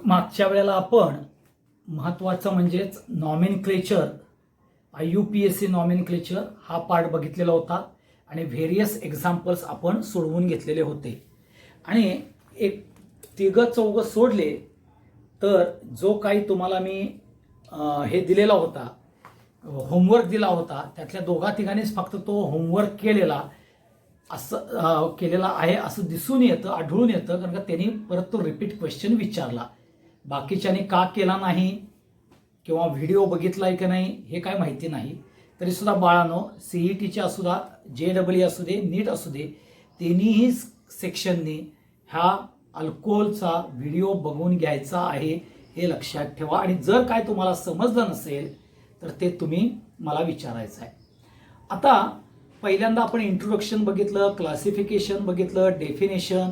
मागच्या वेळेला आपण महत्त्वाचं म्हणजेच नॉमेनक्लेचर IUPAC नॉमेनक्लेचर हा पार्ट बघितलेला होता आणि व्हेरियस एक्झाम्पल्स आपण सोडवून घेतलेले होते आणि एक तिघं चौघं सोडले तर जो काही तुम्हाला मी हे दिलेला होता होमवर्क दिला होता त्यातल्या दोघा तिघांनीच फक्त तो होमवर्क केलेला आहे असं दिसून येतं, आढळून येतं, कारण का त्यांनी परत तो रिपीट क्वेश्चन विचारला. बाकीच्याने का केला नाही किंवा व्हिडिओ बघितलाय की नाही हे काय माहिती नाही. तरी सुद्धा बाळांनो, CETचे असू द्या, JEE असू दे, नीट असू दे, तिन्ही सेक्शननी ह्या अल्कोहोलचा व्हिडिओ बघून घ्यायचा आहे हे लक्षात ठेवा. आणि जर काय तुम्हाला समजलं नसेल तर ते तुम्ही मला विचारायचं आहे. आता पहिल्यांदा आपण इंट्रोडक्शन बघितलं, क्लासिफिकेशन बघितलं, डेफिनेशन,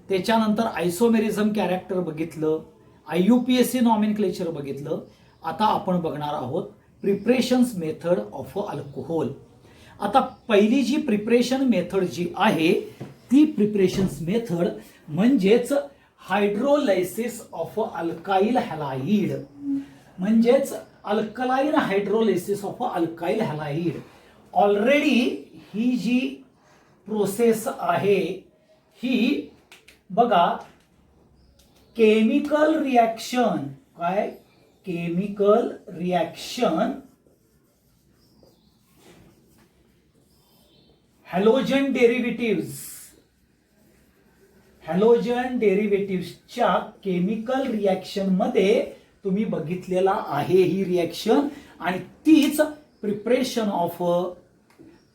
त्याच्यानंतर आयसोमेरिझम कॅरेक्टर बघितलं, IUPAC नॉमेनक्लेचर बघितलं. आता आपण बघणार आहोत प्रिपरेशन्स मेथड ऑफ अल्कोहोल. आता पहिली जी प्रिपरेशन मेथड जी आहे ती प्रिपरेशन्स मेथड म्हणजेच हायड्रोलायसिस ऑफ अल्काइल हॅलाइड, म्हणजेच alkaline hydrolysis of alkyl halide. Already ही जी प्रोसेस आहे ही बघा केमिकल रिॲक्शन, काय केमिकल रिॲक्शन हॅलोजन डेरिव्हेटिव्हच्या केमिकल रिॲक्शन मध्ये तुम्ही बघितलेला आहे ही रिॲक्शन. आणि तीच प्रिपरेशन ऑफ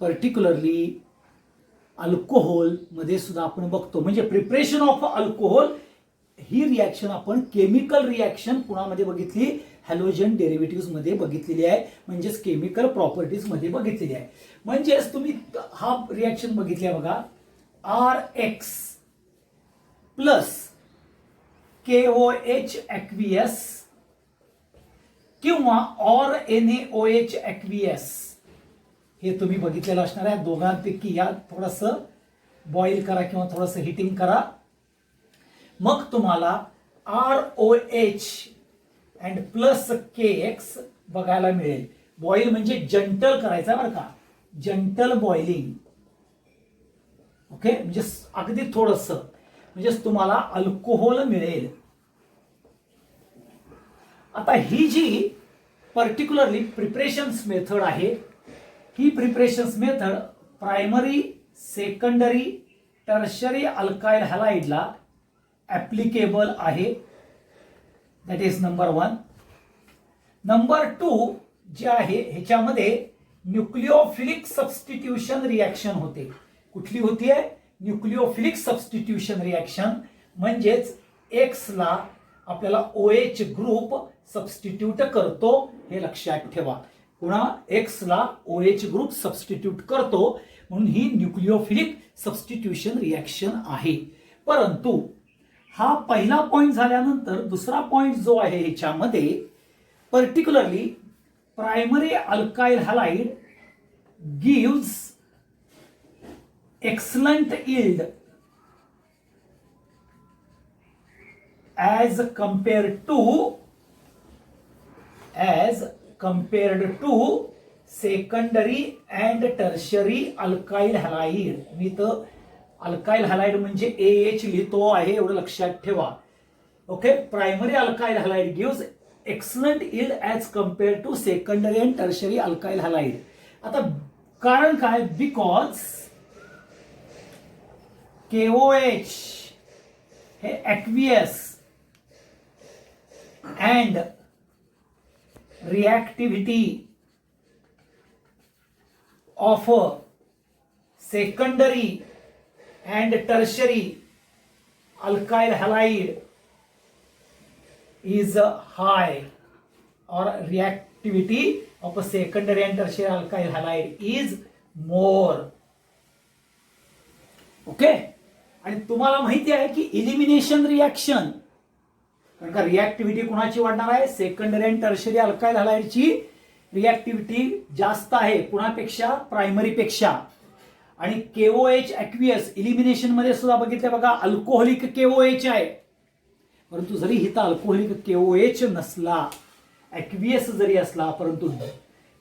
पर्टिक्युलरली अल्कोहोल मध्ये सुद्धा आपण बघतो. म्हणजे preparation of alcohol he reaction आपण केमिकल रिॲक्शन कुणामध्ये बघितली, हॅलोजन डेरिव्हेटिव्ह मध्ये बघितलेली आहे, म्हणजेच केमिकल प्रॉपर्टीज मध्ये बघितलेली आहे. म्हणजेच तुम्ही हा रिॲक्शन बघितली आहे बघा, RX प्लस KOH ऍक्वियस किंवा NaOH ऍक्वियस हे तुम्ही बघितलेलं असणार आहे. दोघांपैकी या थोडंसं बॉईल करा किंवा थोडंसं हिटिंग करा, मग तुम्हाला ROH अँड प्लस KX बघायला मिळेल. बॉईल म्हणजे जंटल करायचा बरं का, जंटल बॉइलिंग. ओके, म्हणजे अगदी थोडंसं, म्हणजेच तुम्हाला अल्कोहोल मिळेल. आता ही जी पर्टिक्युलरली प्रिपरेशन्स मेथड आहे ही preparations method primary, secondary, tertiary alkyl हॅलाइडला ऍप्लिकेबल आहे. That is number 1. नंबर 2 जे आहे ह्याच्यामध्ये न्यूक्लिओफिलिक सबस्टिट्यूशन रिॲक्शन होते. कुठली होतीये? Nucleophilic substitution reaction. म्हणजेच X ला आपल्याला OH ग्रुप सबस्टिट्यूट करतो, हे लक्षात ठेवा. पुन्हा X ला OH ग्रुप सबस्टिट्यूट करतो, म्हणून ही न्यूक्लिओफिलिक सबस्टिट्यूशन रिॲक्शन आहे. परंतु हा पहिला पॉइंट झाल्यानंतर दुसरा पॉइंट जो आहे ह्याच्यामध्ये particularly primary alkyl halide gives excellent yield as compared to secondary and tertiary alkyl halide. मी तर अल्काइल हॅलाइड म्हणजे AH लिहितो आहे, एवढं लक्षात ठेवा. Okay, primary alkyl halide gives excellent yield as compared to secondary and tertiary alkyl halide. आता कारण काय? बिकॉज KOH हे aqueous and reactivity of secondary and tertiary alkyl halide is high, or reactivity of a secondary and tertiary alkyl halide is more. Okay, आणि तुम्हाला माहिती आहे की elimination reaction, कारण का रिॲक्टिव्हिटी कुणाची वाढणार आहे? सेकंडरी आणि टर्शरी अल्काइल हॅलाइडची रिॲक्टिव्हिटी जास्त आहे कुणापेक्षा? प्रायमरी पेक्षा. आणि KOH ऍक्वियस इलिमिनेशन मध्ये सुद्धा बघितलं बघा, अल्कोहोलिक KOH आहे, परंतु जरी इथं अल्कोहोलिक KOH नसला, ॲक्वियस जरी असला, परंतु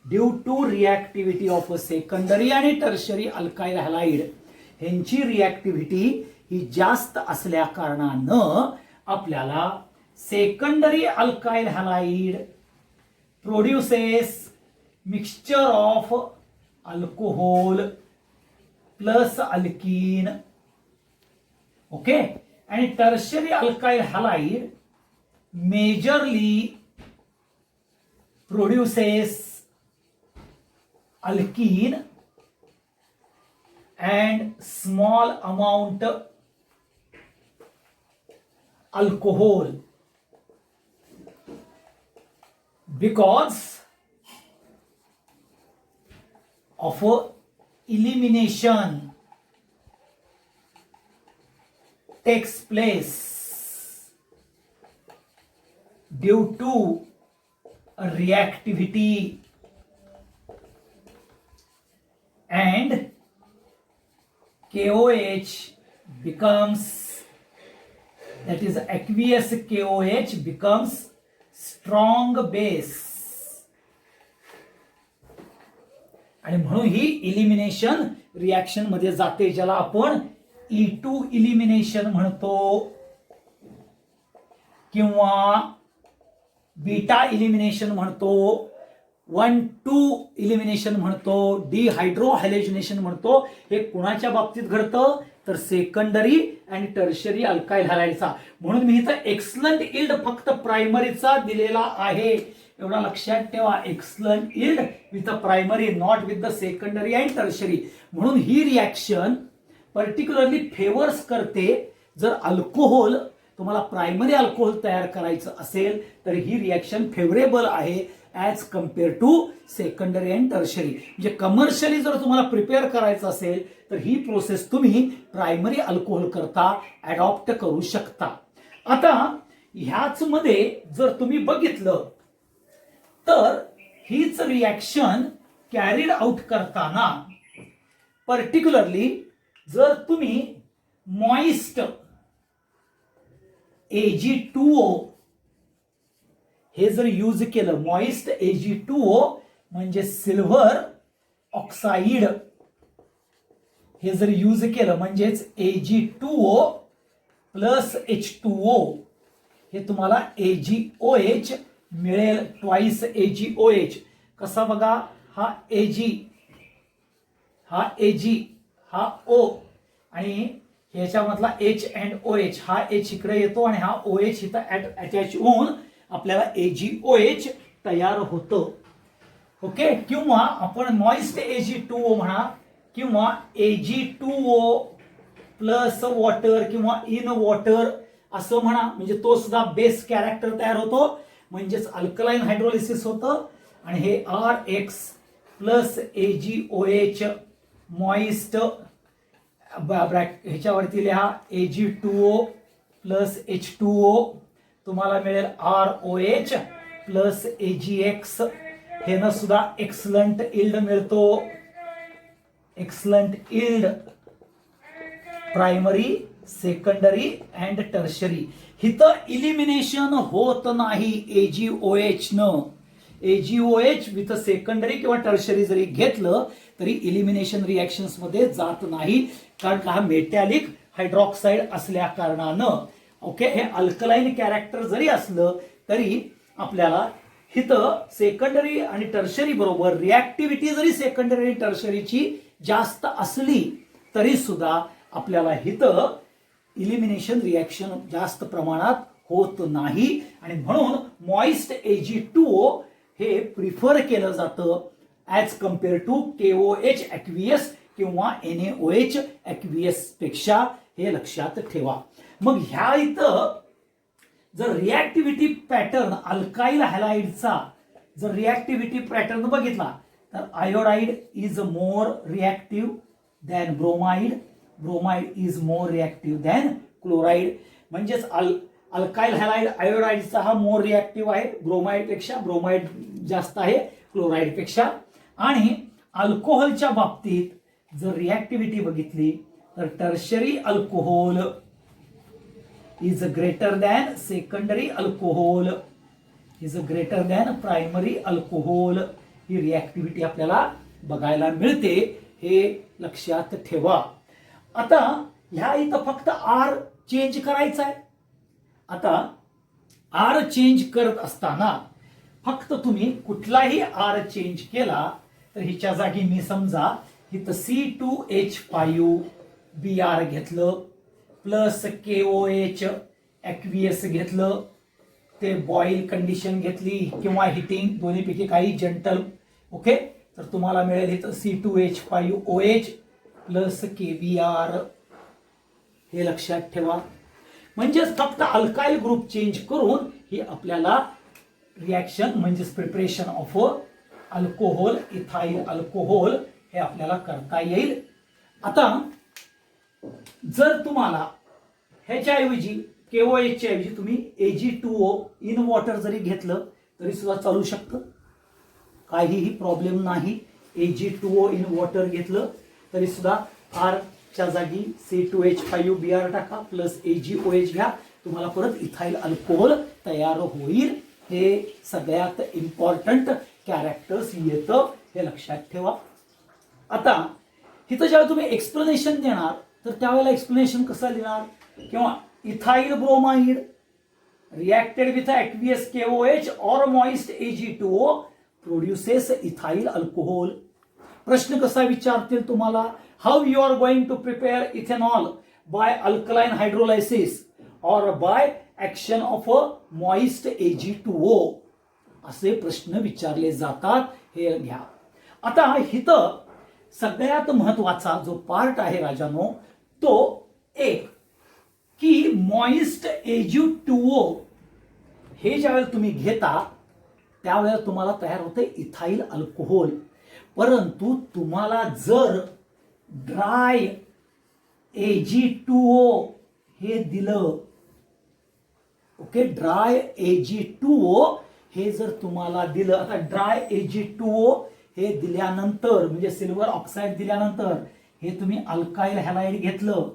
due to reactivity of secondary आणि टर्शरी अल्काईल हॅलाइड ह्यांची रिॲक्टिव्हिटी ही जास्त असल्या कारणानं आपल्याला secondary alkyl halide produces mixture of alcohol plus alkene. Okay. आणि tertiary alkyl halide majorly produces alkene and small amount alcohol because of elimination takes place due to a reactivity and KOH becomes, that is aqueous KOH becomes strong base आणि म्हणून ही elimination reaction मध्ये जाते, ज्याला आपण E2 elimination म्हणतो किंवा beta elimination म्हणतो, 1,2 elimination म्हणतो, डिहायड्रोहॅलेजिनेशन म्हणतो. हे कुणाच्या बाबतीत घडतं तर सेकंडरी आणि टर्शरी अल्काईल हॅलाइडचा. म्हणून मी इथं एक्सलंट इल्ड फक्त प्रायमरीचा दिलेला आहे, एवढा लक्षात ठेवा. Excellent yield with primary, not with the secondary and tertiary. म्हणून ही रिॲक्शन पर्टिक्युलरली फेवर्स करते जर अल्कोहोल, तुम्हाला प्रायमरी अल्कोहोल तयार करायचं असेल तर ही रिॲक्शन फेवरेबल आहे as compare to secondary and tertiary. म्हणजे कमर्शियली जर तुम्हाला प्रिपेअर करायचं असेल तर ही प्रोसेस तुम्ही प्रायमरी अल्कोहोल करता अडॉप्ट करू शकता. आता ह्याच मध्ये जर तुम्ही बघितलं तर हीच रिॲक्शन कॅरीड आउट करताना पर्टिक्युलरली जर तुम्ही मॉइस्ट Ag2O हे जर यूज केलं, मॉइस्ट Ag2O म्हणजे सिल्व्हर ऑक्साईड, हे जर यूज केलं म्हणजेच Ag2O प्लस H2O हे तुम्हाला AgOH मिळेल, ट्वाइस AgOH. कसा बघा, हा Ag, हा Ag, हा O आणि ह्याच्यामधला H अँड OH, हा H इकडे येतो आणि हा OH इथं अटॅच होऊन आपल्याला AgOH तयार होतं. ओके. किंवा आपण मॉइस्ट Ag2O म्हणा किंवा Ag2O प्लस वॉटर किंवा इन वॉटर असं म्हणा, म्हणजे तो सुद्धा बेस कॅरेक्टर तयार होतो, म्हणजेच अल्कलाइन हायड्रोलिसिस होतं. आणि हे RX प्लस AgOH मॉइस्ट ह्याच्यावरती लिहा Ag2O प्लस H2O, तुम्हाला मिळेल ROH प्लस AgX. हे न सुद्धा एक्सलंट इल्ड मिळतो, excellent yield primary, secondary and tertiary. इथं इलिमिनेशन होत नाही AgOH न. AgOH विथ सेकंडरी किंवा टर्शरी जरी घेतलं तरी इलिमिनेशन रिॲक्शन्स मध्ये जात नाही, कारण का हा मेटॅलिक हायड्रॉक्साईड असल्या कारणानं. ओके. हे अल्कलाइन कॅरेक्टर जरी असलं तरी आपल्याला इथं सेकंडरी आणि टर्शरी बरोबर रिॲक्टिव्हिटी जरी सेकंडरी आणि टर्शरीची जास्त असली तरी सुद्धा आपल्याला इथं इलिमिनेशन रिॲक्शन जास्त प्रमाणात होत नाही. आणि म्हणून मॉइस्ट Ag2O हे प्रिफर केलं जातं as compare to KOH aqueous किंवा NaOH ॲक्वियस पेक्षा, हे लक्षात ठेवा. मग ह्या इथं जर रिॲक्टिव्हिटी पॅटर्न अल्काईल हॅलाइडचा जर रिॲक्टिव्हिटी पॅटर्न बघितला तर iodide is more reactive than bromide, bromide is more reactive than chloride. म्हणजेच अल्काईल हॅलाइड आयोडाइडचा हा मोर रिॲक्टिव्ह आहे ब्रोमाइड पेक्षा, ब्रोमाइड जास्त आहे क्लोराइड पेक्षा. आणि अल्कोहोलच्या बाबतीत जर रिॲक्टिव्हिटी बघितली तर tertiary alcohol is greater than secondary alcohol, is greater than primary alcohol, ही रिॲक्टिव्हिटी आपल्याला बघायला मिळते, हे लक्षात ठेवा. आता ह्या इथं फक्त आर चेंज करायचा आहे. आता आर चेंज करत असताना फक्त तुम्ही कुठलाही आर चेंज केला तर हिच्या जागी मी समजा इथं C2H5Br घेतलं प्लस KOH ॲक्वियस घेतलं, ते बॉईल कंडिशन घेतली किंवा हिटिंग, दोन्हीपैकी काही जंटल. ओके, तर तुम्हाला मिळेल इथं C2H5OH प्लस KBr, हे लक्षात ठेवा. म्हणजेच फक्त अल्काइल ग्रुप चेंज करून ही आपल्याला रिॲक्शन म्हणजेच preparation of alcohol, ethyl alcohol, हे आपल्याला करता येईल. आता जर तुम्हाला ह्याच्याऐवजी KOH च्या ऐवजी तुम्ही Ag2O इन वॉटर जरी घेतलं तरी सुद्धा चालू शकतं, काहीही प्रॉब्लेम नाही. Ag2O इन वॉटर घेतलं तरी सुद्धा R च्या जागी C2H5Br टाका प्लस AgOH घ्या, तुम्हाला परत इथाइल अल्कोहोल तयार होईल. हे सगळ्यात इम्पॉर्टंट कॅरेक्टर्स येतं, हे लक्षात ठेवा. आता इथं जेव्हा तुम्ही एक्सप्लेनेशन देणार तर त्यावेळेला एक्सप्लेनेशन कसं लिहिणार, किंवा ethyl bromide reacted with aqueous KOH or moist Ag2O produces ethyl alcohol. प्रश्न कसा विचारतील तुम्हाला, how you are going to prepare ethanol by alkaline hydrolysis और by action of moist Ag2O, असे प्रश्न विचारले जातात, हे घ्या. आता इथं सगळ्यात महत्वाचा जो पार्ट आहे राजानो, तो एक की मॉइस्ट Ag2O हे ज्यावेळेला तुम्ही घेता त्यावेळेला तुम्हाला तयार होते इथाइल अल्कोहोल. परंतु तुम्हाला जर ड्राय Ag2O हे दिलं, ओके, ड्राय Ag2O हे जर तुम्हाला दिलं, आता ड्राय Ag2O हे दिल्यानंतर म्हणजे सिल्वर ऑक्साईड दिल्यानंतर हे तुम्ही अल्काइल हॅलाइड घेतलं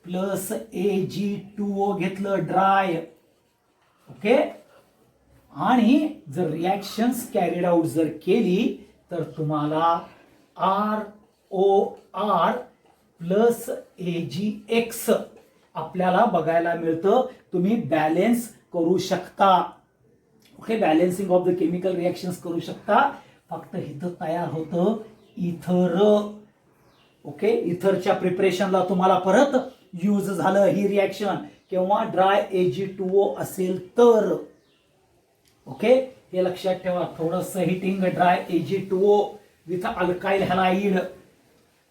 प्लस Ag2O घेतलं ड्राय, ओके, आणि जर रिॲक्शन्स कॅरीड आउट जर केली तर तुम्हाला ROR प्लस AgX आपल्याला बघायला मिळतं. तुम्ही बॅलेन्स करू शकता, okay, balancing of the chemical reactions करू शकता. फक्त इथं तयार होतं इथर, ओके, इथरच्या प्रिपरेशनला तुम्हाला परत यूज झालं ही रिॲक्शन, किंवा ड्राय Ag2O असेल तर, ओके, हे लक्षात ठेवा. थोडंसं heating dry Ag2O with alkyl halide,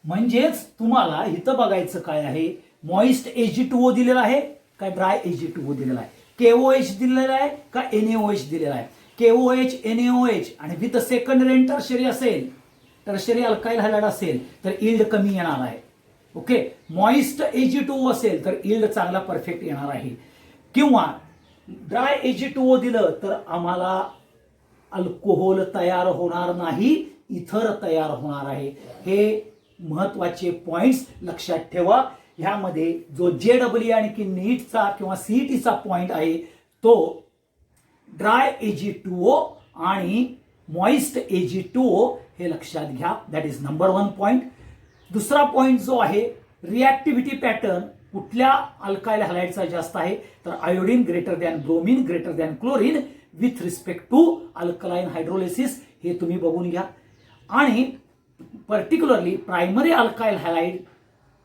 म्हणजेच तुम्हाला इथं बघायचं काय आहे, मॉइस्ट Ag2O दिलेला आहे का ड्राय Ag2O दिलेला आहे, KOH दिलेला आहे का NaOH दिलेला आहे. KOH NaOH आणि विथ सेकंडरी अँड टर्शरी असेल, टर्शरी अल्काइल हॅलाइड असेल तर इल्ड कमी येणार आहे. ओके, मॉइस्ट Ag2O असेल तर इल्ड चांगला परफेक्ट येणार आहे. किंवा ड्राय Ag2O दिलं तर आम्हाला अल्कोहोल तयार होणार नाही, इथर तयार होणार आहे. हे महत्वाचे पॉइंट्स लक्षात ठेवा. ह्यामध्ये जो JEE आणि नीटचा किंवा CETचा पॉइंट आहे तो ड्राय Ag2O आणि मॉइस्ट Ag2O हे लक्षात घ्या. That is number 1 point. दुसरा पॉइंट जो आहे, रिॲक्टिव्हिटी पॅटर्न कुठल्या अल्काइल हॅलाइडचा जास्त आहे तर iodine greater than bromine greater than chlorine with respect to alkaline hydrolysis, हे तुम्ही बघून घ्या. आणि पर्टिक्युलरली प्रायमरी अल्काइल हॅलाइड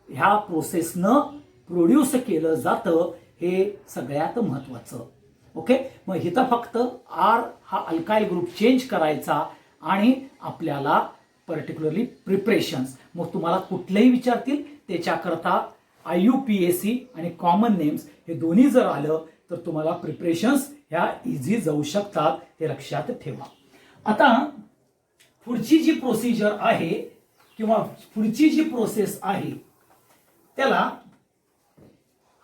ह्या प्रोसेसनं प्रोड्यूस केलं जातं, हे सगळ्यात महत्वाचं. ओके, मग इथं फक्त R हा अल्काइल ग्रुप चेंज करायचा आणि आपल्याला पर्टिक्युलरली प्रिपरेशन्स, मग तुम्हाला कुठलेही विचारतील त्याच्याकरता IUPAC आणि कॉमन नेम्स हे दोन्ही जर आलं तर तुम्हाला प्रिपरेशन्स ह्या इझी जाऊ शकतात, हे लक्षात ठेवा. आता पुढची जी प्रोसिजर आहे किंवा पुढची जी प्रोसेस आहे त्याला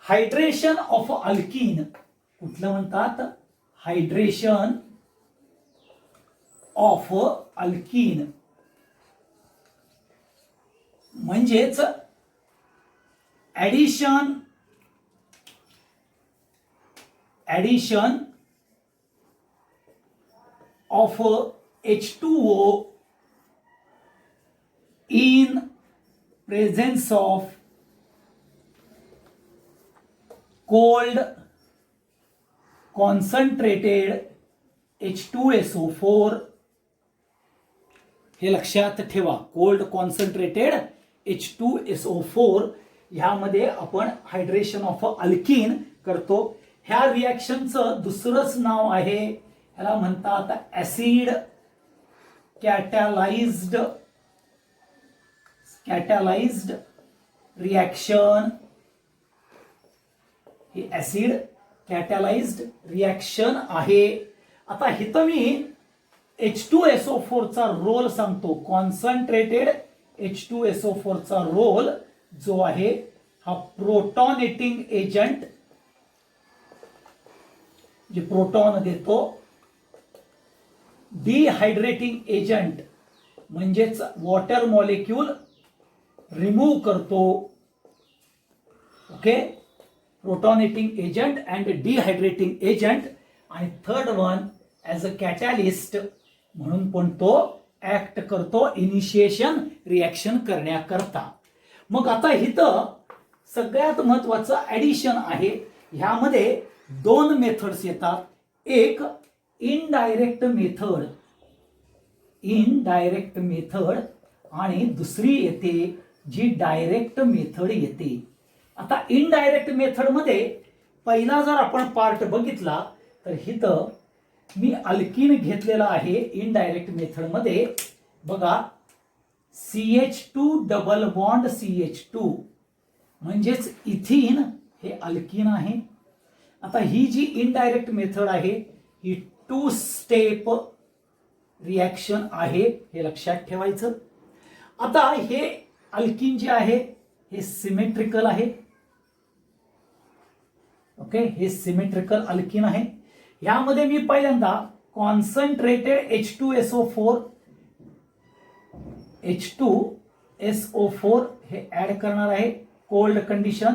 हायड्रेशन ऑफ अल्कीन कुठलं म्हणतात, हायड्रेशन ऑफ अल्कीन, म्हणजेच addition addition of H2O in presence of cold concentrated H2SO4. हे लक्षात ठेवा, कोल्ड कॉन्सन्ट्रेटेड H2SO4 ह्यामध्ये आपण हायड्रेशन ऑफ अल्कीन करतो. ह्या रिॲक्शनचं दुसरंच नाव आहे, ह्याला म्हणतात ऍसिड कॅटॅलाइज्ड रिॲक्शन. ही ऍसिड कॅटॅलाइज्ड रिॲक्शन आहे. आता इथं मी H2SO4 चा रोल सांगतो. कॉन्सन्ट्रेटेड H2SO4 चा रोल जो आहे हा प्रोटॉनेटिंग एजंट, जे प्रोटॉन देतो, डिहायड्रेटिंग एजंट म्हणजेच वॉटर मॉलिक्यूल रिमूव्ह करतो. Okay, protonating agent and dehydrating agent. आणि third one as a catalyst म्हणून पण तो ऍक्ट करतो इनिशिएशन रिॲक्शन करण्याकरता. मग आता इथं सगळ्यात महत्वाचं ऍडिशन आहे. ह्यामध्ये दोन मेथड्स येतात. एक इनडायरेक्ट मेथड आणि दुसरी येते जी डायरेक्ट मेथड येते. आता इनडायरेक्ट मेथड मध्ये पहिला जर आपण पार्ट बघितला तर इथं मी अल्कीन घेतलेला आहे. इनडायरेक्ट मेथड मध्ये बघा, CH2 डबल बॉन्ड CH2 म्हणजेच इथिन हे अल्कीन आहे. आता ही जी इनडायरेक्ट मेथड आहे ही 2 स्टेप रिॲक्शन आहे, हे लक्षात ठेवायचं. आता हे अल्कीन जे आहे हे सिमेट्रिकल आहे. ओके, हे सिमेट्रिकल अल्कीन आहे. यामध्ये मी पहिल्यांदा कॉन्सन्ट्रेटेड H2SO4 हे ऍड करणार आहे. कोल्ड कंडिशन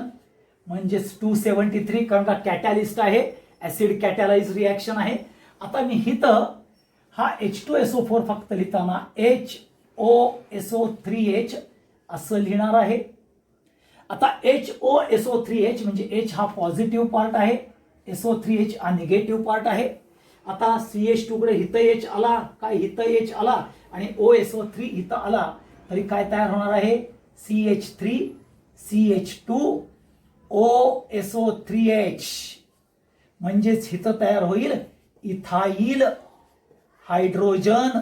म्हणजेच 273, कारण का कॅटॅलिस्ट आहे, ऍसिड कॅटॅलाइज रिॲक्शन आहे. आता मी इथं हा H2SO4 फक्त लिहिताना HOSO3H असं लिहिणार आहे. आता HOSO3H म्हणजे H हा पॉझिटिव्ह पार्ट आहे, SO3H हा निगेटिव्ह पार्ट आहे. आता CH2 कडे हिथं H आला, काय हिथं H आला आणि OSO3 इथं आला तरी काय तयार होणार आहे? CH3 CH2 OSO3H म्हणजेच इथं तयार होईल इथाइल हायड्रोजन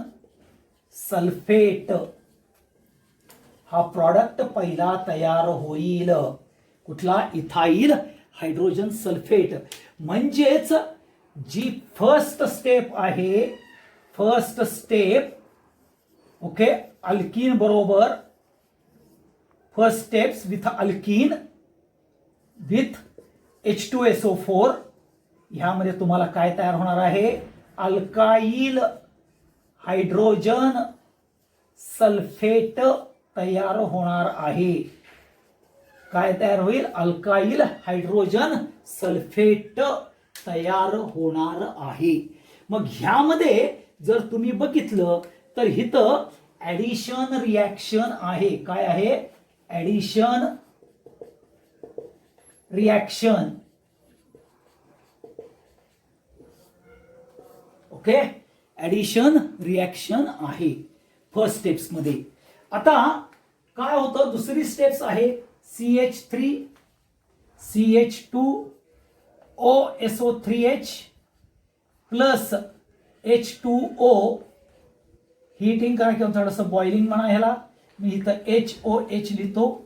सल्फेट. हा प्रॉडक्ट पहिला तयार होईल. कुठला? Ethyl hydrogen sulphate. म्हणजेच जी फर्स्ट स्टेप आहे, फर्स्ट स्टेप, ओके, अल्कीन बरोबर, first steps with alkyne with H2SO4, ह्यामध्ये तुम्हाला काय तयार होणार आहे? अल्काइल हायड्रोजन सल्फेट तयार होणार आहे. काय तयार होईल? अल्काइल हायड्रोजन सल्फेट तयार होणार आहे. मग ह्यामध्ये जर तुम्ही बघितलं तर इथं ऍडिशन रिॲक्शन आहे. काय आहे? Addition reaction. Okay, addition reaction आहे फर्स्ट स्टेप्स मध्ये. आता काय होतं? दुसरी स्टेप्स आहे CH3 CH2 OSO3H plus H2O. Heating करा किंवा थोडंसं बॉइलिंग म्हणा ह्याला. मी इथं HOH लिहितो.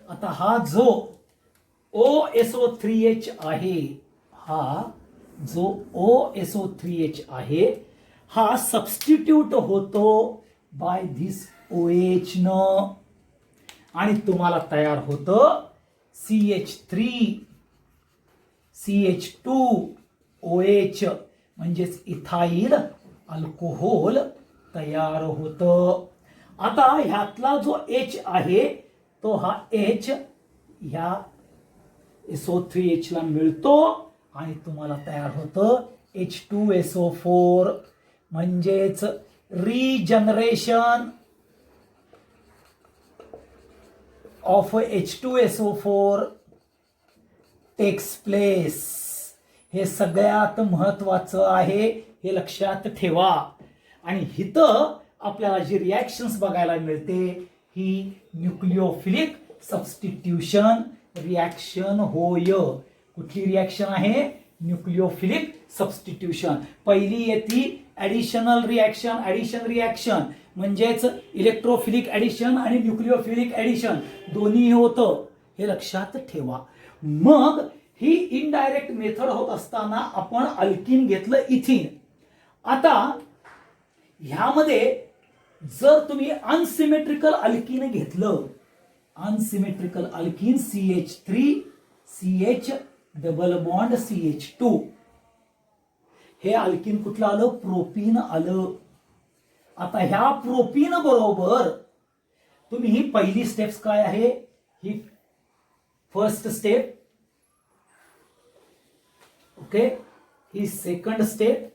आता हा जो OSO3H आहे, हा जो OSO3H आहे हा सबस्टिट्यूट होतो बाय धिस OH न आणि तुम्हाला तयार होतं CH3 CH2 OH म्हणजेच इथाइल अल्कोहोल तयार होतं. आता ह्यातला जो H आहे तो हा H ह्या SO3H ला मिळतो आणि तुम्हाला तयार होतं H2SO4 म्हणजेच regeneration of H2SO4 text place. हे सगळ्यात महत्वाचं आहे, हे लक्षात ठेवा. आणि इथं आपल्याला जी रिॲक्शन्स बघायला मिळते ही न्यूक्लिओफिलिक सबस्टिट्यूशन रिॲक्शन होय. कुठली रिॲक्शन आहे? Nucleophilic substitution. पहिली येते ॲडिशनल रिॲक्शन. ॲडिशन रिॲक्शन म्हणजेच इलेक्ट्रोफिलिक ॲडिशन आणि न्यूक्लिओफिलिक ॲडिशन दोन्ही होतं, हे लक्षात ठेवा. मग ही इनडायरेक्ट मेथड होत असताना आपण अल्किन घेतलं इथिन. आता ह्यामध्ये जर तुम्ही अनसिमेट्रिकल अल्किन घेतलं, unsymmetrical alkene CH3 CH double bond CH2, हे अल्किन कुठलं आलं? प्रोपीन आलं. आता ह्या प्रोपीन बरोबर तुम्ही ही पहिली स्टेप्स काय आहे? ही फर्स्ट स्टेप, ओके. ही सेकंड स्टेप,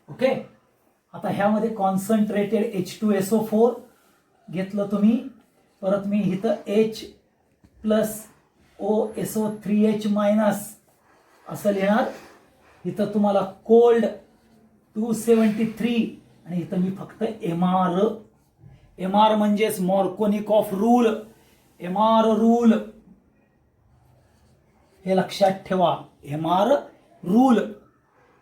ओके. आता ह्यामध्ये कॉन्सन्ट्रेटेड H2SO4 घेतलं तुम्ही. परत मी इथं H प्लस OSO3H मायनस असं लिहिणार. इथं तुम्हाला कोल्ड 273 आणि इथं मी फक्त MR. MR म्हणजेच मार्कोनिकॉफ रूल. MR रूल हे लक्षात ठेवा. MR रूल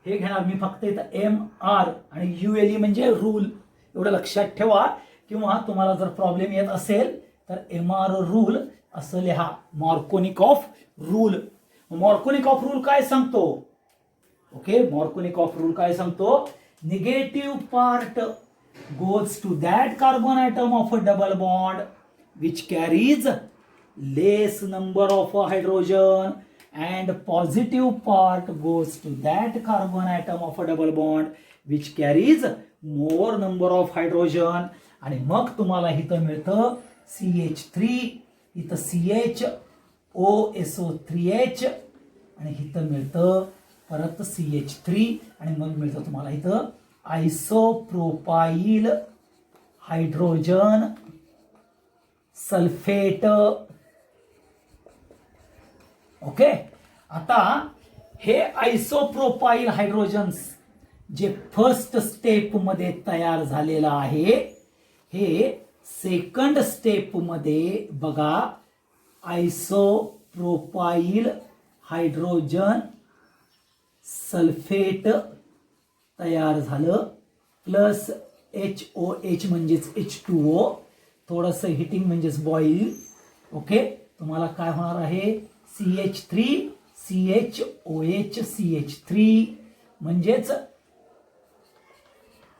हे घेणार मी फक्त इथं MR आणि ULE म्हणजे रूल, एवढं लक्षात ठेवा. किंवा तुम्हाला जर प्रॉब्लेम येत असेल तर MR रूल असं लिहा, मार्कोनिकॉफ रूल. मार्कोनिकॉफ रूल काय सांगतो? ओके, मार्कोनिकॉफ रूल काय सांगतो? Negative part goes to that carbon atom of a double bond which carries less number of hydrogen, and positive part goes to that carbon atom of a double bond which carries more number of hydrogen. आणि मग तुम्हाला इथं मिळतं CH3, इथं CH OSO3H आणि इथं मिळतं परत CH3 आणि मग मिळतं तुम्हाला इथं आयसोप्रोपाइल हायड्रोजन सल्फेट. ओके. आता हे आयसोप्रोपाइल हायड्रोजन्स जे फर्स्ट स्टेप मध्ये तयार झालेलं आहे, हे सेकंड स्टेप मध्ये बघा आयसोप्रोपाइल हायड्रोजन सल्फेट तयार झालं प्लस HOH म्हणजेच H2O, थोडंसं हिटिंग म्हणजेच बॉईल. ओके. तुम्हाला काय होणार आहे? CH3 CHOH CH3 म्हणजेच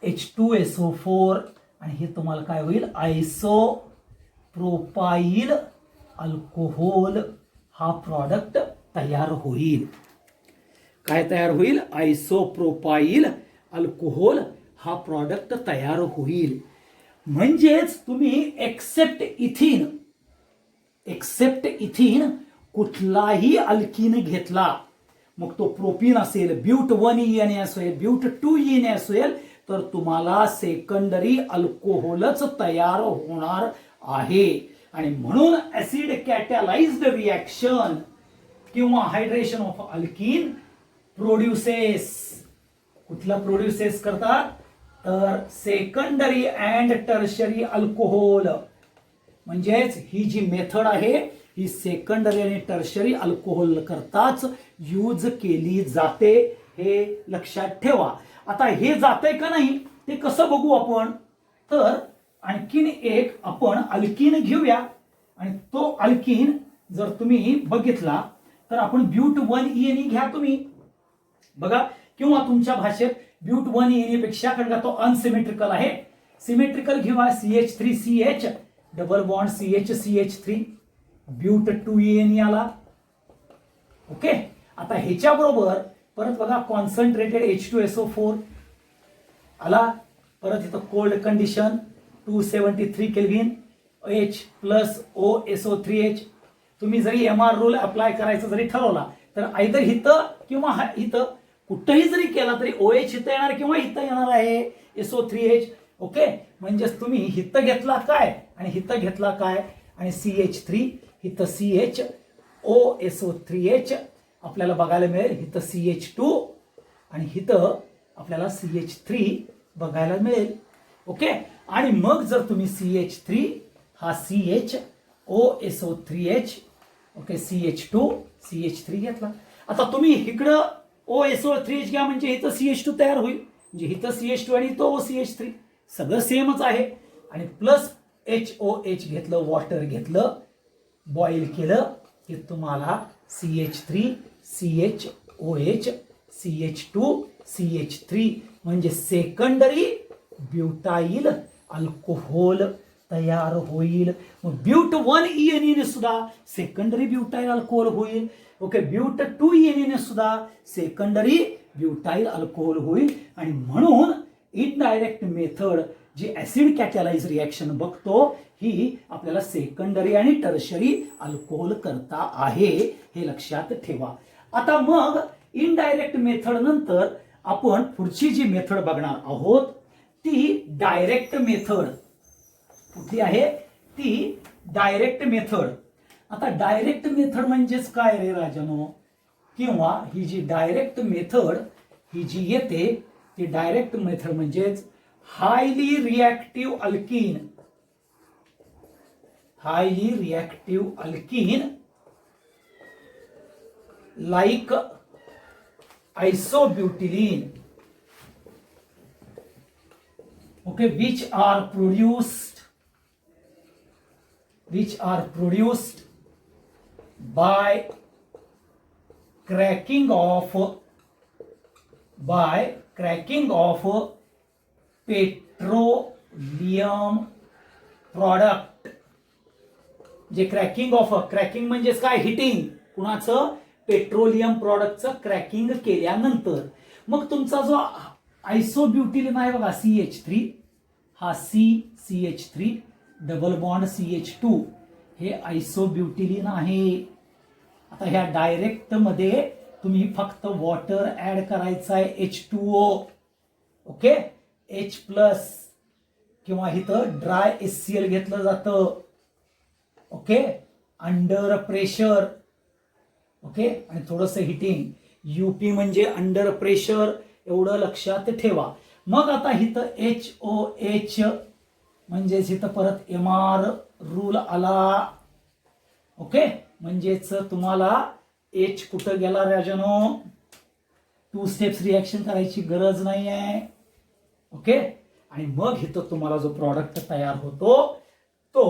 H2SO4 आणि हे तुम्हाला काय होईल? आयसोप्रोपाइल अल्कोहोल हा प्रॉडक्ट तयार होईल. काय तयार होईल? आयसोप्रोपाइल अल्कोहोल हा प्रॉडक्ट तयार होईल. म्हणजेच तुम्ही एक्सेप्ट इथिन कुठलाही अल्किन घेतला, मग तो प्रोपीन असेल, ब्यूट 1EN असेल, ब्यूट 2EN असेल, तर तुम्हाला सेकंडरी अल्कोहोलच तयार होणार आहे. आणि म्हणून ऍसिड कॅटॅलाइज्ड रिॲक्शन किंवा हायड्रेशन ऑफ अल्किन प्रोड्युसेस, कुठला प्रोड्युसेस करतात? तर सेकंडरी अँड टर्शरी अल्कोहोल. म्हणजेच ही जी मेथड आहे ही सेकंडरी आणि टर्शरी अल्कोहोल करताच यूज केली जाते, हे लक्षात ठेवा. आता हे जाते का नाही ते कसं बघू आपण? तर आणखीन एक आपण अल्किन घेऊया आणि तो अल्किन जर तुम्ही बघितला तर आपण ब्यूट 1EN घ्या तुम्ही बघा, किंवा तुमच्या भाषेत ब्यूट 1EN पेक्षा कारण का तो अनसिमेट्रिकल आहे, सिमेट्रिकल घेऊया CH3CH double bond CH3 ब्यूट 2EN आला. ओके. आता ह्याच्या बरोबर परत बघा कॉन्सन्ट्रेटेड H2SO4 आला. परत इथं cold condition 273 kelvin H plus OSO3H. तुम्ही जरी MR रूल अप्लाय करायचा जरी ठरवला तर आयदर हिथं किंवा इथं कुठंही जरी केला तरी OH इथं येणार किंवा इथं येणार आहे SO3H. ओके, म्हणजेच तुम्ही हिथं घेतला काय आणि हिथं घेतला काय आणि CH3 हिथं CHOSO3H आपल्याला बघायला मिळेल, हिथं CH2 आणि हिथं आपल्याला CH3 बघायला मिळेल. ओके, आणि मग जर तुम्ही CH3 हा CHOSO3H ओके CH2 CH3 घेतला, आता तुम्ही इकडं OSO3H घ्या म्हणजे इथं CH2 तयार होईल, म्हणजे इथं CH2 आणि इथं OCH3 सगळं सेमच आहे. आणि प्लस HOH घेतलं, वॉटर घेतलं, बॉईल केलं की तुम्हाला CH3 CHOH CH2 CH3 म्हणजे सेकंडरी ब्युटाइल अल्कोहोल तयार होईल. मग ब्यूट 1 ने सुद्धा सेकंडरी ब्युटाइल अल्कोहोल होईल. ओके, ब्यूट 2 ने सुद्धा सेकंडरी ब्युटाइल अल्कोहोल होईल. आणि म्हणून इनडायरेक्ट मेथड जी ऍसिड कॅटॅलाइज रिॲक्शन बघतो ही आपल्याला सेकंडरी आणि टर्शरी अल्कोहोल करता आहे, हे लक्षात ठेवा. आता मग इनडायरेक्ट मेथड नंतर आपण पुढची जी मेथड बघणार आहोत ती डायरेक्ट मेथड. कुठली आहे ती? Direct method. आता डायरेक्ट मेथड म्हणजेच काय रे राजानो, किंवा ही जी डायरेक्ट मेथड ही जी येते ती डायरेक्ट मेथड म्हणजेच highly reactive alkyne, highly reactive alkyne like isobutylene, okay, which are produced by cracking of petroleum product. जे क्रॅकिंग म्हणजेच काय? हिटिंग. कुणाचं? पेट्रोलियम प्रॉडक्टचं क्रॅकिंग केल्यानंतर मग तुमचा जो आयसोब्युटिलिन आहे बघा CH3 हा CH3 डबल बॉन्ड CH2 हे आयसोब्युटिलिन आहे. आता ह्या डायरेक्ट मध्ये तुम्ही फक्त वॉटर ऍड करायचा आहे H2O. ओके, H प्लस किंवा इथं ड्राय HCl घेतलं जातं. Okay, under pressure. ओके, आणि थोडंसं हिटिंग. UP म्हणजे अंडर प्रेशर, एवढं लक्षात ठेवा. मग आता इथं HOH म्हणजेच इथं परत MR रूल आला. ओके, म्हणजेच तुम्हाला H कुठं गेला राजानो? 2 स्टेप्स रिॲक्शन करायची गरज नाही आहे. ओके, आणि मग इथं तुम्हाला जो प्रॉडक्ट तयार होतो तो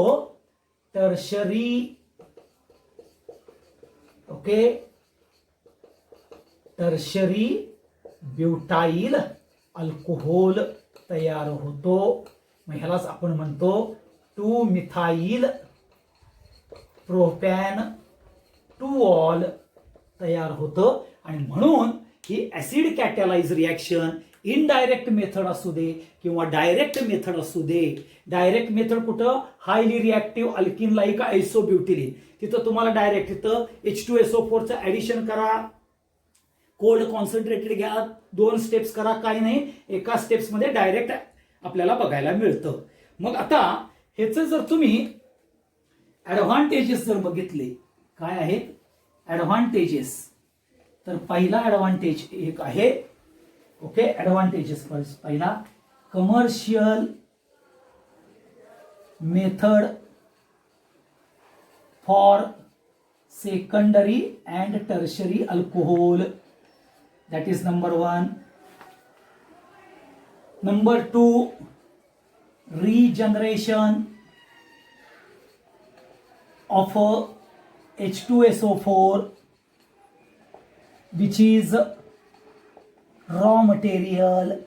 tertiary, okay, tertiary butyl alcohol तयार होतो. मग ह्यालाच आपण म्हणतो 2 मिथाइल प्रोपॅन 2ऑल तयार होतं. आणि म्हणून ही acid catalyse reaction indirect method असू दे किंवा डायरेक्ट मेथड असू दे. डायरेक्ट मेथड कुठं? Highly reactive alkene like isobutylene. तिथं तुम्हाला डायरेक्ट तिथं H2SO4चं ऍडिशन करा, कोल्ड कॉन्सन्ट्रेटेड घ्या, 2 स्टेप्स करा, काही नाही, एका स्टेप्स मध्ये डायरेक्ट आपल्याला बघायला मिळतं. मग आता ह्याचं जर तुम्ही ऍडव्हान्टेजेस जर बघितले, काय आहेत ऍडव्हान्टेजेस? तर पहिला ऍडव्हान्टेज एक आहे, ओके, ऍडव्हान्टेजेस पहिला commercial method for secondary and tertiary alcohol. that is number 1. Number 2, regeneration of H2SO4 which is raw material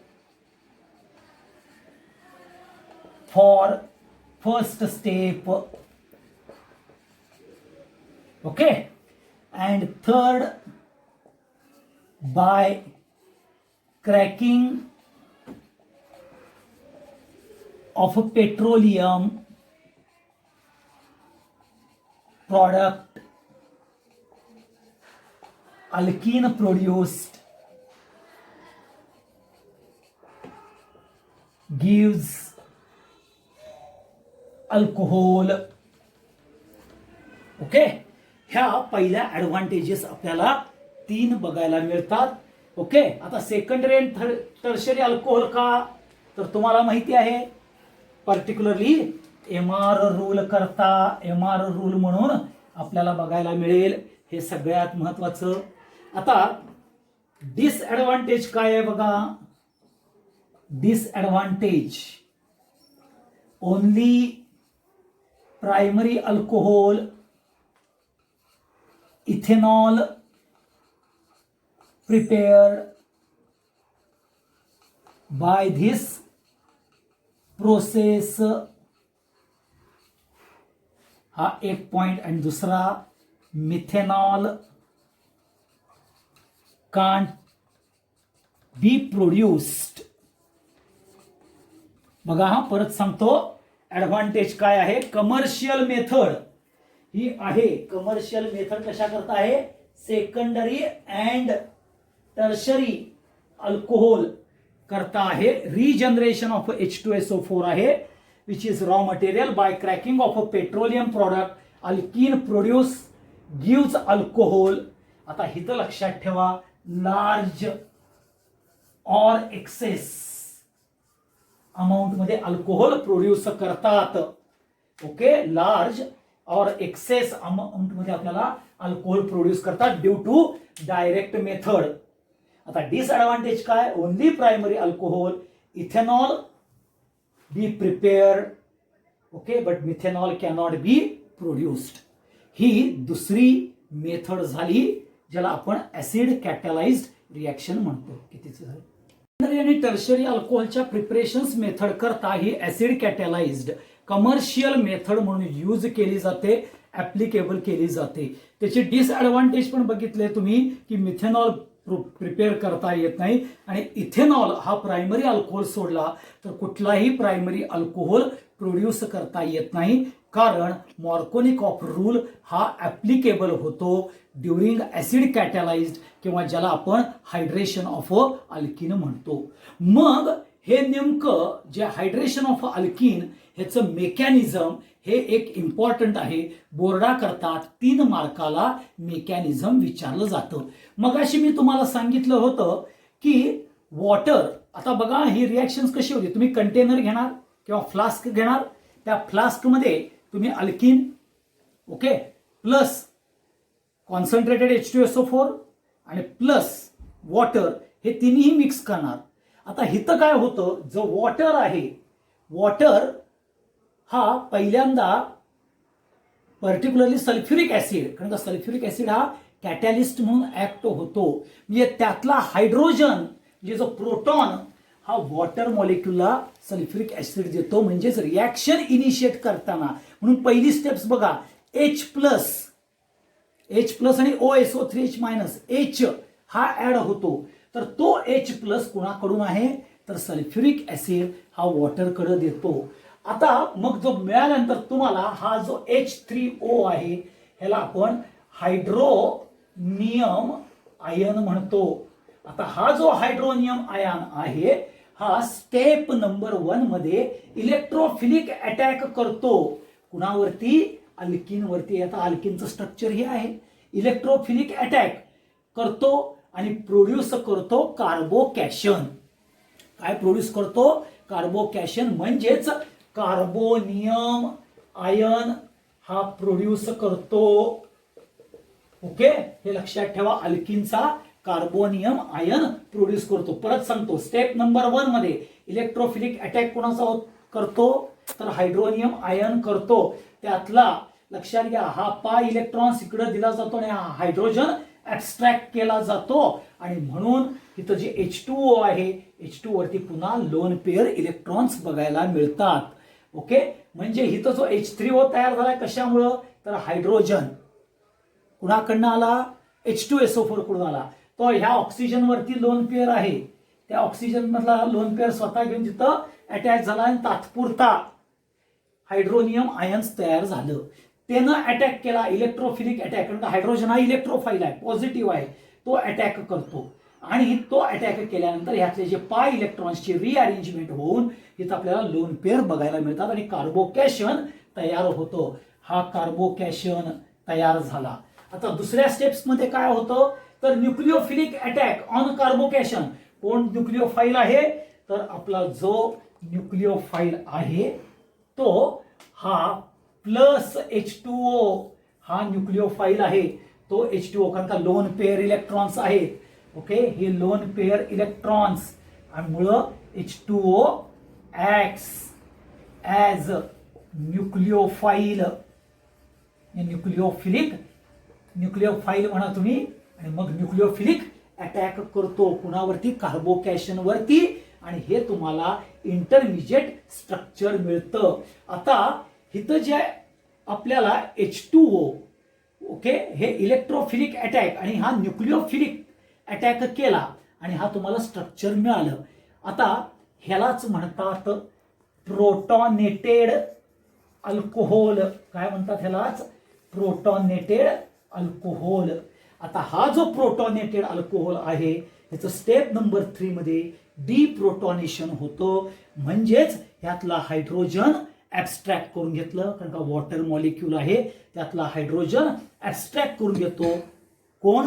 for first step. Okay, and third, by cracking of a petroleum product alkene produced gives alcohol. Okay, ह्या पहिल्या advantages आपल्याला 3 बघायला मिळतात. Okay, आता secondary and tertiary alcohol का, तर तुम्हाला माहिती आहे पर्टिक्युलरली एमआर रूल करता, एमआर रूल म्हणून आपल्याला बघायला मिळेल. हे सगळ्यात महत्वाचं. आता डिसएडव्हान्टेज काय आहे बघा. Disadvantage only primary alcohol ethanol prepared by this process. हा एक पॉइंट. आणि दुसरा, मिथेनॉल can't be produced. बघा, हा परत सांगतो. ऍडव्हान्टेज काय आहे, कमर्शियल मेथड ही आहे. कमर्शियल मेथड कशा करता आहे, सेकंडरी अँड टर्शरी अल्कोहोल करता आहे. रिजनरेशन ऑफ H2SO4 आहे, which is raw material. By cracking of a petroleum product alkene produce gives alcohol. आता इथं लक्षात ठेवा, लार्ज ऑर एक्सेस अमाउंट मध्ये अल्कोहोल प्रोड्यूस करतात. ओके, लार्ज और एक्सेस अमाउंट मध्ये आपल्याला अल्कोहोल प्रोड्यूस करतात ड्यू टू डायरेक्ट मेथड. आता डिसएडव्हान्टेज काय, only primary alcohol ethanol be prepared. Okay, but methanol cannot be produced. ही दुसरी मेथड झाली, ज्याला आपण ऍसिड कॅटलाइज्ड रिएक्शन म्हणतो. कितीच झालं. सेकंडरी आणि टर्शरी अल्कोहोलच्या प्रिपरेशन्स मेथड करता ही ऍसिड कॅटलाइज्ड कमर्शियल मेथड म्हणून यूज केली जाते, ऍप्लिकेबल केली जाते. त्याचे डिसएडव्हान्टेज पण बघितले तुम्ही, की मिथेनॉल प्रिपेअर करता येत नाही, आणि इथेनॉल हा प्रायमरी अल्कोहोल सोडला तर कुठलाही प्रायमरी अल्कोहोल प्रोड्यूस करता येत नाही, कारण मॉर्कोनिक ऑफ रूल हा ऍप्लिकेबल होतो ड्युरिंग ऍसिड कॅटलाइज्ड, किंवा ज्याला आपण हायड्रेशन ऑफ अल्कीन म्हणतो. मग हे नेमकं जे हायड्रेशन ऑफ अल्कीन ह्याचं मेकॅनिझम हे एक इम्पॉर्टंट आहे. बोर्डा करतात 3 मार्काला मेकॅनिझम विचारलं जातं. मगाशी मी तुम्हाला सांगितलं होतं की वॉटर, आता बघा ही रिॲक्शन्स कशी होती. तुम्ही कंटेनर घेणार किंवा फ्लास्क घेणार, त्या फ्लास्क मध्ये तुम्ही alkyne, okay, plus concentrated H2SO4 आणि प्लस वॉटर हे तिन्ही मिक्स करणार. आता इथं काय होतं, जो वॉटर आहे, वॉटर हा पहिल्यांदा पर्टिक्युलरली सल्फ्युरिक ऍसिड, कारण का सल्फ्युरिक ऍसिड हा कॅटॅलिस्ट म्हणून ऍक्ट होतो. म्हणजे त्यातला हायड्रोजन म्हणजे जो प्रोटॉन हा वॉटर मॉलिक्यूलला सल्फ्युरिक ऍसिड देतो, म्हणजेच रिॲक्शन इनिशिएट करताना. म्हणून पहिली स्टेप्स बघा, H प्लस आणि OSO3H- H हा ऍड होतो. तर तो H प्लस कुणाकडून आहे, तर सल्फ्युरिक ऍसिड हा वॉटरकडे देतो. आता मग जो मिळाल्यानंतर तुम्हाला हा जो H3O आहे, ह्याला आपण हायड्रोनियम आयन म्हणतो. आता हा जो हायड्रोनियम आयन आहे, हा स्टेप नंबर 1 मध्ये इलेक्ट्रोफिलिक अटॅक करतो. कुणावरती, अल्कीनवरती. आता अल्कीनचं स्ट्रक्चर हे आहे, इलेक्ट्रोफिलिक अटॅक करतो आणि प्रोड्यूस करतो कार्बोकॅशन. काय प्रोड्यूस करतो, कार्बोकॅशन, म्हणजेच कार्बोनियम आयन हा प्रोड्यूस करतो. ओके, हे लक्षात ठेवा, अल्कीनचा कार्बोनियम आयन प्रोड्यूस करतो. परत सांगतो, स्टेप नंबर 1 मध्ये इलेक्ट्रोफिलिक अटॅक कोणाचा करतो, तर हायड्रोनियम आयन करतो. त्यातला लक्षात घ्या, हा पाय इलेक्ट्रॉन्स इकडे दिला जातो आणि हा हायड्रोजन ऍब्स्ट्रॅक्ट केला जातो, आणि म्हणून इथं जे H2O आहे, H2 वरती पुन्हा लोन पेअर इलेक्ट्रॉन्स बघायला मिळतात. ओके, म्हणजे इथं जो H3O तयार झालाय कशामुळं, तर हायड्रोजन कुणाकडनं आला, H2SO4 कडून आला. तो ह्या ऑक्सिजन वरती लोन पेअर आहे, त्या ऑक्सिजन मधला लोन पेअर स्वतः घेऊन तिथं अटॅच झाला आणि तात्पुरता हायड्रोनियम आयन्स तयार झालं. त्यानं अटॅक केला, इलेक्ट्रोफिलिक अटॅक, कारण हायड्रोजन हा इलेक्ट्रोफाईल आहे, पॉझिटिव्ह आहे. तो अटॅक करतो आणि तो अटॅक केल्यानंतर ह्यातले जे पाय इलेक्ट्रॉन्सची रिअरेंजमेंट होऊन इथं आपल्याला लोन पेअर बघायला मिळतात आणि कार्बोकॅशन तयार होतो. हा कार्बोकॅशन तयार झाला. आता दुसऱ्या स्टेप्समध्ये काय होतं तर न्यूक्लिओफिलिक अटॅक ऑन कार्बोकॅशन. कोण न्यूक्लिओफाईल आहे तर आपला जो न्यूक्लिओफाईल आहे तो हा प्लस H2O हा न्यूक्लिओफाईल आहे. तो H2O कारण का लोन पेअर इलेक्ट्रॉन्स आहेत. ओके, हे लोन पेअर इलेक्ट्रॉन्स आणि मुळे H2O acts as nucleophile. Nucleophile म्हणा तुम्ही आणि मग न्यूक्लिओफिलिक अटॅक करतो कुणावरती कार्बोकॅशन वरती आणि हे तुम्हाला इंटरमिजिएट स्ट्रक्चर मिळतं. आता इथं जे आपल्याला H2O ओके हे इलेक्ट्रोफिलिक अटॅक आणि हा न्यूक्लिओफिलिक अटॅक केला आणि हा तुम्हाला स्ट्रक्चर मिळालं. आता ह्यालाच म्हणतात प्रोटॉनेटेड अल्कोहोल. काय म्हणतात ह्यालाच प्रोटॉनेटेड अल्कोहोल. आता हा जो प्रोटॉनेटेड अल्कोहोल आहे ह्याचं स्टेप नंबर 3 मध्ये डिप्रोटॉनेशन होतं. म्हणजेच ह्यातला हायड्रोजन ऍब्स्ट्रॅक्ट करून घेतलं कारण का वॉटर मॉलिक्यूल आहे त्यातला हायड्रोजन ऍब्स्ट्रॅक्ट करून घेतो कोण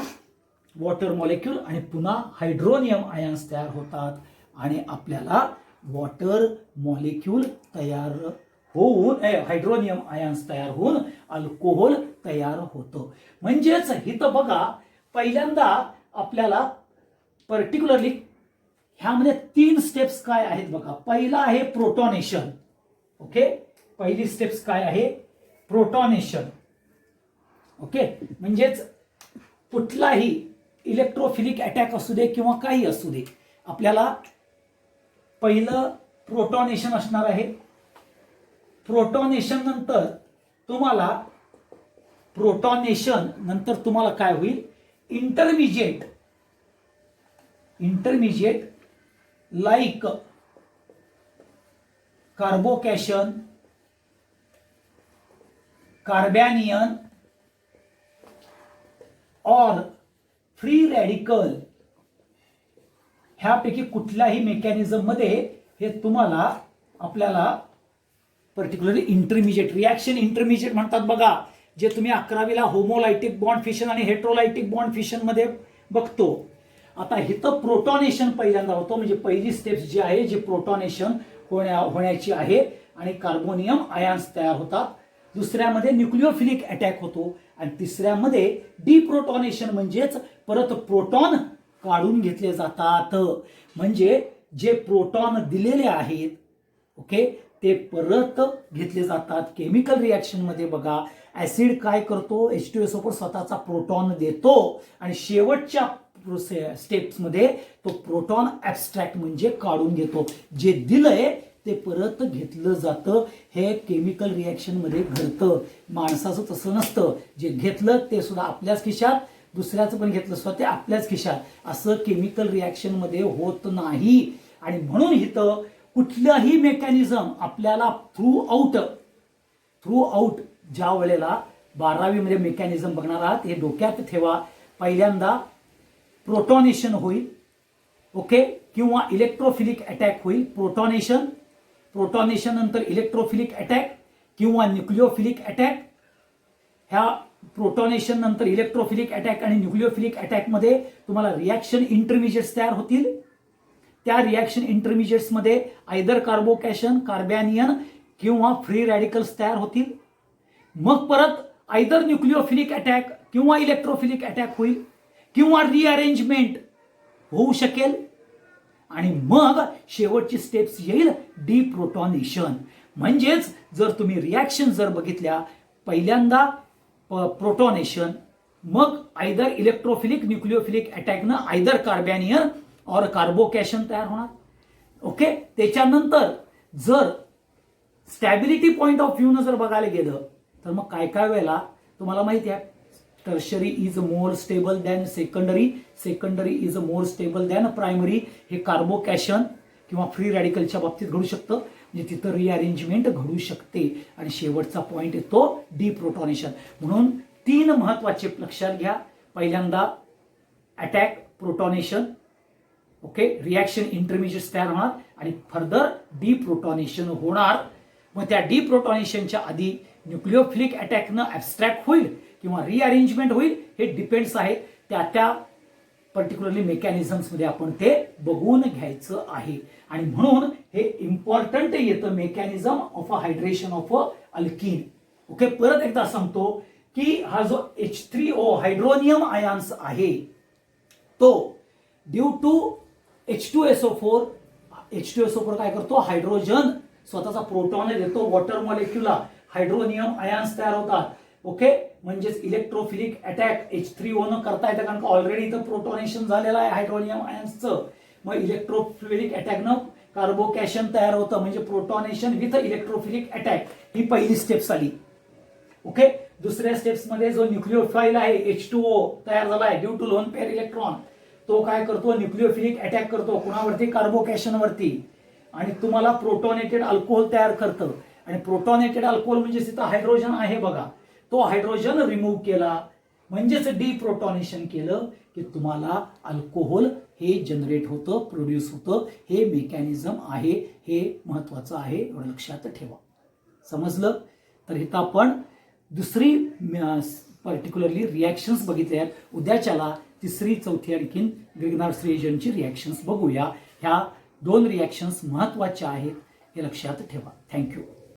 वॉटर मॉलिक्यूल आणि पुन्हा हायड्रोनियम आयन्स तयार होतात आणि आपल्याला वॉटर मॉलिक्यूल तयार होऊन हायड्रोनियम आयन्स तयार होऊन अल्कोहोल तयार होतं. म्हणजेच इथं बघा पहिल्यांदा आपल्याला पर्टिक्युलरली ह्यामध्ये 3 स्टेप्स काय आहेत बघा. पहिला आहे प्रोटॉनेशन. ओके, पहिली स्टेप्स काय आहे प्रोटॉनेशन. ओके, म्हणजेच कुठलाही इलेक्ट्रोफिलिक अटॅक असू दे किंवा काही असू दे आपल्याला पहिलं प्रोटॉनेशन असणार आहे. प्रोटॉनेशन नंतर तुम्हाला काय होईल इंटरमिजिएट लाईक कार्बोकॅशन कार्बॅनियन और फ्री रॅडिकल ह्यापैकी कुठल्याही मेकॅनिझम मध्ये हे तुम्हाला आपल्याला पर्टिक्युलरली इंटरमिजिएट रिॲक्शन इंटरमिजिएट म्हणतात बघा. जे तुम्ही 11वीला होमोलायटिक बॉन्ड फिशन आणि हेट्रोलायटिक बॉन्ड फिशन मध्ये बघतो. आता इथं प्रोटॉनेशन पहिल्यांदा होतो. म्हणजे पहिली स्टेप्स जी आहे जे प्रोटॉनेशन होण्याची आहे आणि कार्बोनियम आयन्स तयार होतात. दुसऱ्यामध्ये न्यूक्लिओफिलिक अटॅक होतो आणि तिसऱ्यामध्ये डिप्रोटॉनेशन म्हणजेच परत प्रोटॉन काढून घेतले जातात. म्हणजे जे प्रोटॉन दिलेले आहेत ओके ते परत घेतले जातात. केमिकल रिॲक्शन मध्ये बघा ऍसिड काय करतो H2SO4 स्वतःचा प्रोटॉन देतो आणि शेवटच्या स्टेप्स मध्ये तो प्रोटॉन ऍब्स्ट्रॅक्ट म्हणजे काढून घेतो. जे दिलंय ते परत घेतलं जातं. हे केमिकल रिॲक्शन मध्ये घडतं. माणसाचं तसं नसतं. जे घेतलं ते सुद्धा आपल्याच खिशात दुसऱ्याचं पण घेतलं सुद्धा ते आपल्याच खिशात. असं केमिकल रिॲक्शन मध्ये होत नाही. आणि म्हणून इथं कुठलाही मेकॅनिझम आपल्याला थ्रू आउट ज्या वेळेला 12वी मध्ये मेकॅनिझम बघणार आहात हे डोक्यात ठेवा. पहिल्यांदा प्रोटॉनेशन होईल ओके किंवा इलेक्ट्रोफिलिक अटॅक होईल. प्रोटॉनेशन नंतर इलेक्ट्रोफिलिक अटॅक किंवा न्यूक्लिओफिलिक अटॅक. ह्या प्रोटॉनेशन नंतर इलेक्ट्रोफिलिक अटॅक आणि न्यूक्लिओफिलिक अटॅक मध्ये तुम्हाला रिॲक्शन इंटरमिजिएट्स तयार होतील. त्या रिॲक्शन इंटरमिजिएट्स मध्ये आयदर कार्बोकॅशन कार्बॅनियन किंवा फ्री रॅडिकल्स तयार होतील. मग परत आयदर न्यूक्लिओफिलिक अटॅक किंवा इलेक्ट्रोफिलिक अटॅक होईल किंवा रिअरेंजमेंट होऊ शकेल आणि मग शेवटची स्टेप्स येईल डिप्रोटॉनेशन. म्हणजेच जर तुम्ही रिॲक्शन जर बघितल्या पहिल्यांदा प्रोटॉनेशन मग आयदर इलेक्ट्रोफिलिक न्यूक्लिओफिलिक अटॅकनं आयदर कार्बॅनियन और कार्बोकॅशन तयार होणार. ओके, त्याच्यानंतर जर स्टॅबिलिटी पॉइंट ऑफ व्ह्यू न जर बघायला गेलं तर मग काय काय वेळेला तुम्हाला माहिती आहे tertiary is more stable than secondary is more stable than primary. हे कार्बोकॅशन किंवा फ्री रॅडिकलच्या बाबतीत घडू शकतं. म्हणजे तिथं रिअरेंजमेंट घडू शकते आणि शेवटचा पॉइंट येतो डिप्रोटॉनेशन. म्हणून 3 महत्वाचे लक्षात घ्या. पहिल्यांदा अटॅक प्रोटॉनेशन, ओके, रिॲक्शन इंटरमिजिएट्स तयार होणार आणि फर्दर डिप्रोटॉनेशन होणार. मग त्या डिप्रोटॉनेशनच्या आधी न्यूक्लिओफिलिक अटॅकनं ॲब्स्ट्रॅक्ट होईल किंवा रिअरेंजमेंट होईल, हे डिपेंड्स आहे त्या पर्टिक्युलरली मेकॅनिझम्समध्ये आपण ते बघून घ्यायचं आहे. आणि म्हणून हे इम्पॉर्टंट येतं mechanism of a hydration of a alkyne. Okay, परत एकदा सांगतो की हा जो H3O हायड्रोनियम आयन्स आहे तो ड्यू टू H2SO4 काय करतो, हायड्रोजन स्वतःचा प्रोटॉन देतो, वॉटर मॉलिक्युला हायड्रोनियम आयन्स तयार होतात. ओके, म्हणजेच इलेक्ट्रोफिलिक अटॅक H3O न करता येतं, कारण ऑलरेडी इथं प्रोटॉनेशन झालेलं आहे हायड्रोनियम आयन्सचं. मग इलेक्ट्रोफिलिक अटॅकनं कार्बोकॅशन तयार होतं, म्हणजे प्रोटॉनेशन विथ इलेक्ट्रोफिलिक अटॅक. ही पहिली स्टेप झाली. ओके, दुसऱ्या स्टेप्समध्ये जो न्यूक्लिओफाईल आहे H2O तयार झाला आहे due to lone pair electron, तो काय करतो, न्यूक्लिओफिलिक अटॅक करतो कुणावरती, कार्बोकॅशनवरती, आणि तुम्हाला प्रोटॉनेटेड अल्कोहोल तयार करतं. आणि प्रोटॉनेटेड अल्कोहोल म्हणजे तिथं हायड्रोजन आहे बघा, तो हायड्रोजन रिमूव्ह केला म्हणजेच डिप्रोटॉनेशन केलं की तुम्हाला अल्कोहोल हे जनरेट होतं, प्रोड्यूस होतं. हे मेकॅनिझम आहे, हे महत्वाचं आहे, एवढं लक्षात ठेवा. समजलं? तर इथं आपण दुसरी पर्टिक्युलरली रिॲक्शन्स बघितल्या आहेत. उद्याच्याला तिसरी चौथी आणखीन ग्रिग्नार्स रिएजंटची रिॲक्शन्स बघूया. ह्या 2 रिॲक्शन्स महत्वाच्या आहेत, हे लक्षात ठेवा. थँक्यू.